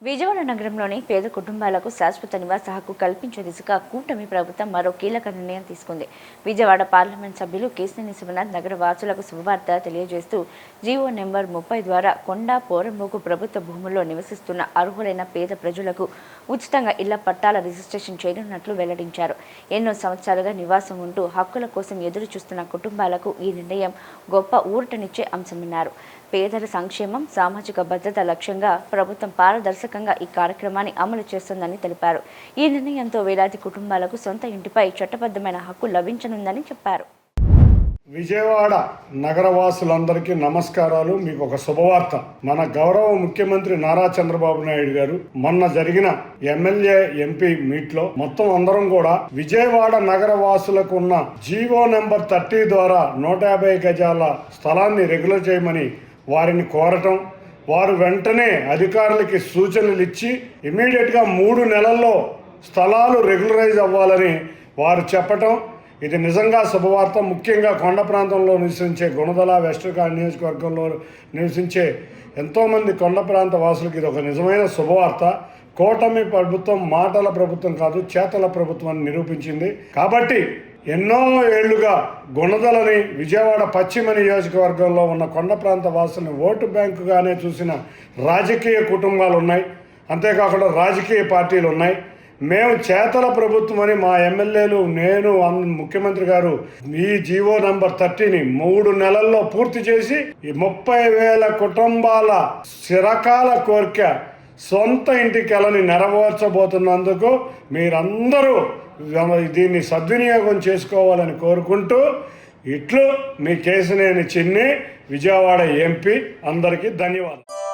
విజయవాడ నగరంలోని పేద కుటుంబాలకు శాశ్వత నివాస హక్కు కల్పించే దిశగా కూటమి ప్రభుత్వం మరో కీలక నిర్ణయం తీసుకుంది. విజయవాడ పార్లమెంట్ సభ్యులు కేశినేని శివనాథ్ నగర వాసులకు శుభవార్త తెలియజేస్తూ జీవో నెంబర్ 30 ద్వారా కొండ పోరంబోకు ప్రభుత్వ భూముల్లో నివసిస్తున్న అర్హులైన పేద ప్రజలకు ఉచితంగా ఇళ్ల పట్టాల రిజిస్ట్రేషన్ చేయనున్నట్లు వెల్లడించారు. ఎన్నో సంవత్సరాలుగా నివాసం ఉంటూ హక్కుల కోసం ఎదురు చూస్తున్న కుటుంబాలకు ఈ నిర్ణయం గొప్ప ఊరటనిచ్చే అంశమన్నారు. పేదల సంక్షేమం, సామాజిక భద్రత లక్ష్యంగా ప్రభుత్వం పారదర్శకంగా ఈ కార్యక్రమాన్ని అమలు చేస్తుందని తెలిపారు. ఈ నిర్ణయంతో వేలాది కుటుంబాలకు సొంత ఇంటిపై చట్టబద్ధమైన హక్కు లభించనుందని చెప్పారు. విజయవాడ నగరవాసులందరికీ నమస్కారాలు. మీకు ఒక శుభవార్త. మన గౌరవ ముఖ్యమంత్రి నారా చంద్రబాబు నాయుడు గారు మొన్న జరిగిన ఎమ్మెల్యే ఎంపీ మీట్ లో మొత్తం అందరం కూడా విజయవాడ నగరవాసులకు ఉన్న జీవో నెంబర్ 30 ద్వారా 150 గజాల స్థలాన్ని రెగ్యులర్ చేయమని వారిని కోరటం, వారు వెంటనే అధికారులకి సూచనలు ఇచ్చి ఇమీడియట్గా 3 నెలల్లో స్థలాలు రెగ్యులరైజ్ అవ్వాలని వారు చెప్పటం, ఇది నిజంగా శుభవార్త. ముఖ్యంగా కొండ ప్రాంతంలో నివసించే గుణదల వెస్టర్కాడ్ నియోజకవర్గంలో నివసించే ఎంతోమంది కొండ ప్రాంత వాసులకు ఇది ఒక నిజమైన శుభవార్త. కూటమి ప్రభుత్వం మాటల ప్రభుత్వం కాదు, చేతల ప్రభుత్వం అని నిరూపించింది. కాబట్టి ఎన్నో ఏళ్లుగా గుణదలని విజయవాడ పశ్చిమ నియోజకవర్గంలో ఉన్న కొండ ప్రాంత వాసుల్ని ఓటు బ్యాంకుగానే చూసిన రాజకీయ కుటుంబాలు ఉన్నాయి, అంతేకాకుండా రాజకీయ పార్టీలు ఉన్నాయి. మేము చేతల ప్రభుత్వం అని మా ఎమ్మెల్యేలు, నేను, ముఖ్యమంత్రి గారు ఈ జీవో నెంబర్ 30ని 3 నెలల్లో పూర్తి చేసి ఈ 30,000 కుటుంబాల చిరకాల కోరిక సొంత ఇంటికెళ్ళని నెరవేర్చబోతున్నందుకు మీరందరూ దీన్ని సద్వినియోగం చేసుకోవాలని కోరుకుంటూ ఇట్లు మీ కేశినేని చిన్ని, విజయవాడ ఎంపీ. అందరికీ ధన్యవాదాలు.